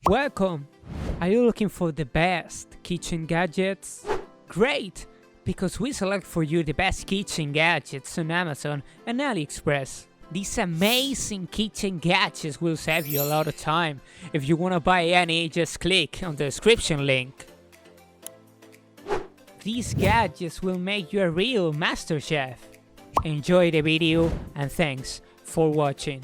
Welcome! Are you looking for the best kitchen gadgets? Great! Because we select for you the best kitchen gadgets on Amazon and AliExpress. These amazing kitchen gadgets will save you a lot of time. If you want to buy any, just click on the description link. These gadgets will make you a real master chef. Enjoy the video and thanks for watching.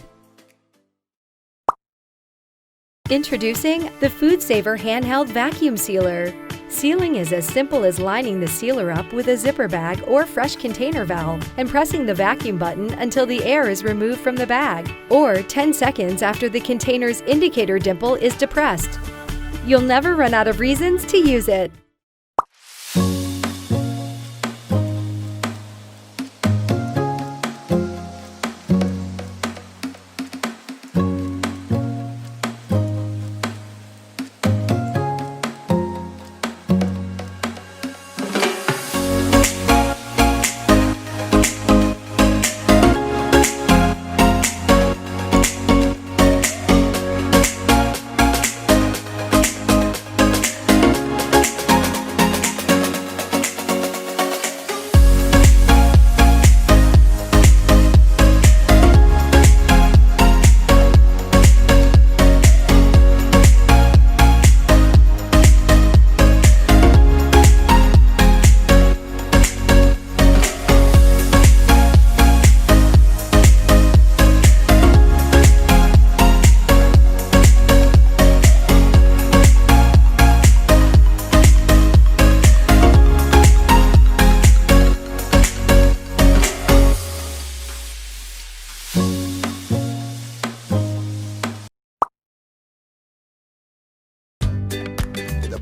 Introducing the Food Saver Handheld Vacuum Sealer. Sealing is as simple as lining the sealer up with a zipper bag or fresh container valve and pressing the vacuum button until the air is removed from the bag, or 10 seconds after the container's indicator dimple is depressed. You'll never run out of reasons to use it.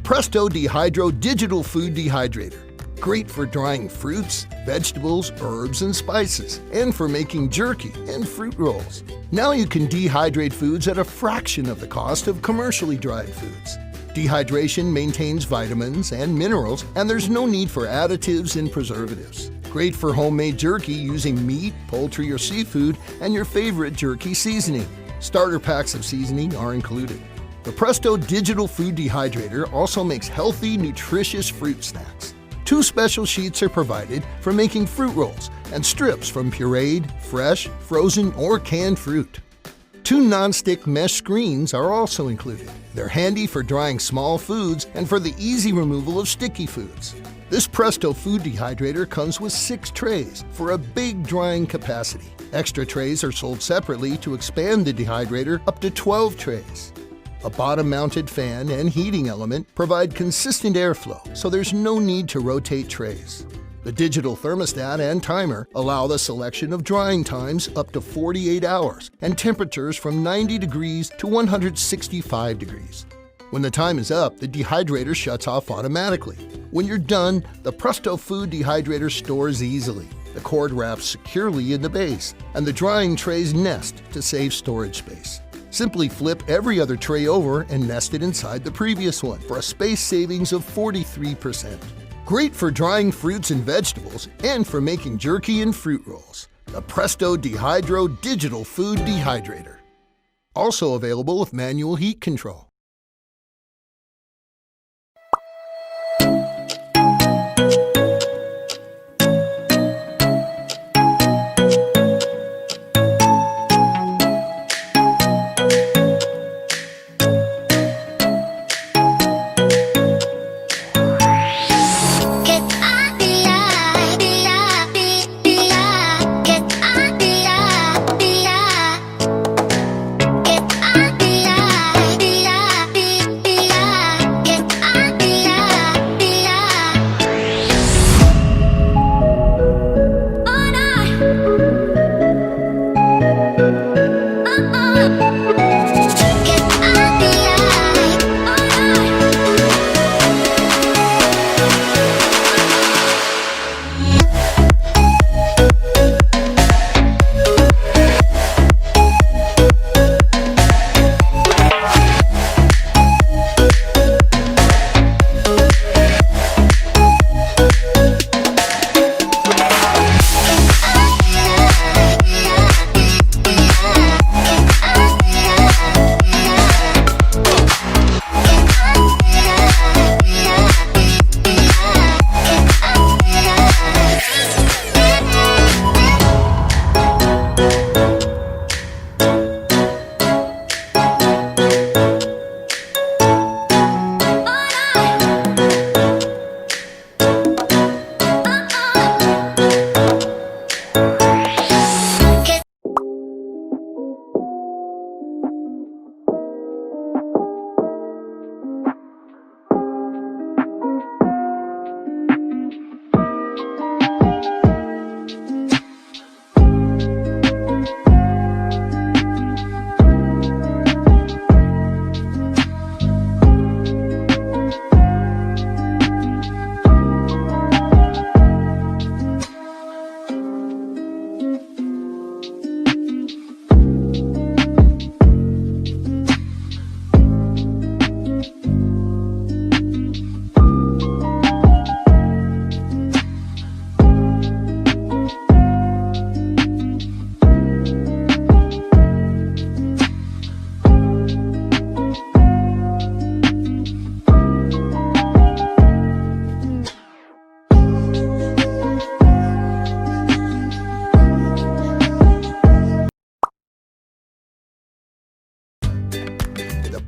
Presto Dehydro Digital Food Dehydrator. Great for drying fruits, vegetables, herbs, and spices, and for making jerky and fruit rolls. Now you can dehydrate foods at a fraction of the cost of commercially dried foods. Dehydration maintains vitamins and minerals, and there's no need for additives and preservatives. Great for homemade jerky using meat, poultry, or seafood, and your favorite jerky seasoning. Starter packs of seasoning are included. The Presto Digital Food Dehydrator also makes healthy, nutritious fruit snacks. 2 special sheets are provided for making fruit rolls and strips from pureed, fresh, frozen, or canned fruit. 2 non-stick mesh screens are also included. They're handy for drying small foods and for the easy removal of sticky foods. This Presto Food Dehydrator comes with 6 trays for a big drying capacity. Extra trays are sold separately to expand the dehydrator up to 12 trays. A bottom-mounted fan and heating element provide consistent airflow, so there's no need to rotate trays. The digital thermostat and timer allow the selection of drying times up to 48 hours and temperatures from 90 degrees to 165 degrees. When the time is up, the dehydrator shuts off automatically. When you're done, the Presto Food Dehydrator stores easily. The cord wraps securely in the base, and the drying trays nest to save storage space. Simply flip every other tray over and nest it inside the previous one for a space savings of 43%. Great for drying fruits and vegetables and for making jerky and fruit rolls. The Presto Dehydro Digital Food Dehydrator. Also available with manual heat control. Yeah.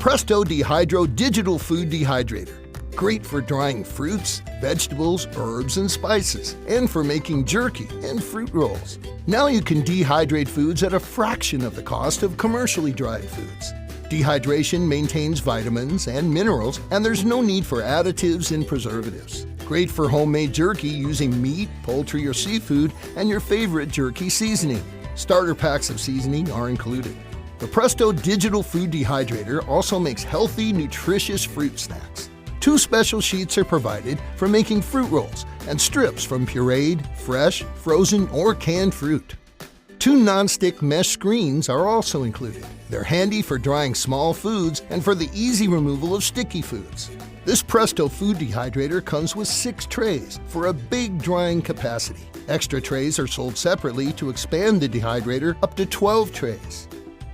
Presto Dehydro Digital Food Dehydrator. Great for drying fruits, vegetables, herbs, and spices, and for making jerky and fruit rolls. Now you can dehydrate foods at a fraction of the cost of commercially dried foods. Dehydration maintains vitamins and minerals, and there's no need for additives and preservatives. Great for homemade jerky using meat, poultry, or seafood, and your favorite jerky seasoning. Starter packs of seasoning are included. The Presto Digital Food Dehydrator also makes healthy, nutritious fruit snacks. 2 special sheets are provided for making fruit rolls and strips from pureed, fresh, frozen, or canned fruit. 2 non-stick mesh screens are also included. They're handy for drying small foods and for the easy removal of sticky foods. This Presto Food Dehydrator comes with 6 trays for a big drying capacity. Extra trays are sold separately to expand the dehydrator up to 12 trays.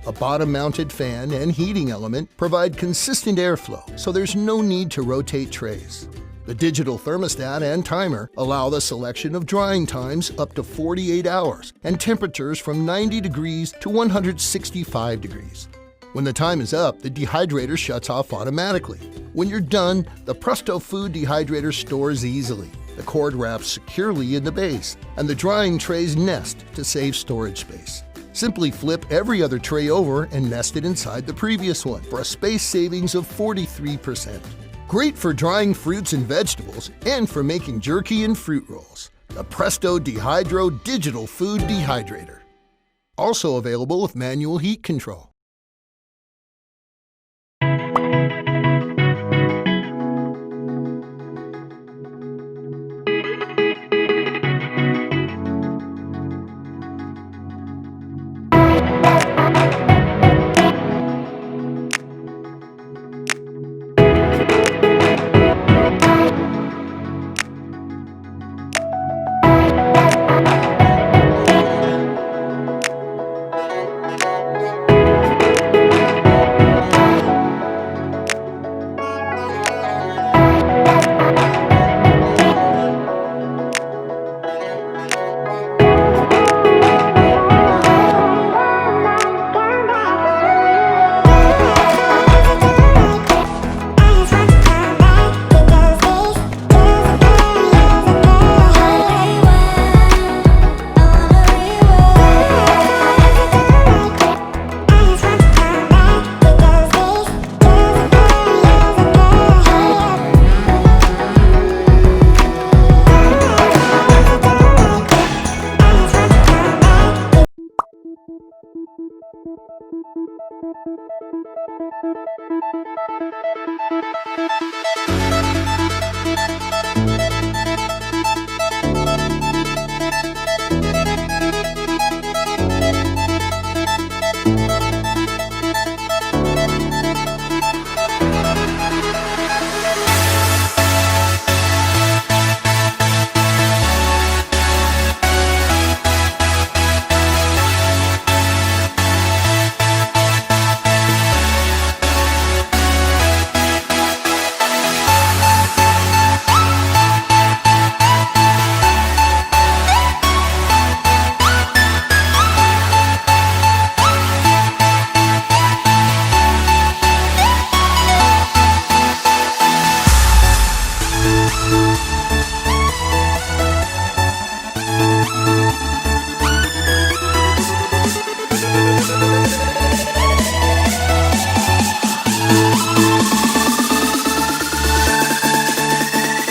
A bottom-mounted fan and heating element provide consistent airflow, so there's no need to rotate trays. The digital thermostat and timer allow the selection of drying times up to 48 hours and temperatures from 90 degrees to 165 degrees. When the time is up, the dehydrator shuts off automatically. When you're done, the Presto Food Dehydrator stores easily. The cord wraps securely in the base, and the drying trays nest to save storage space. Simply flip every other tray over and nest it inside the previous one for a space savings of 43%. Great for drying fruits and vegetables and for making jerky and fruit rolls. The Presto Dehydro Digital Food Dehydrator. Also available with manual heat control.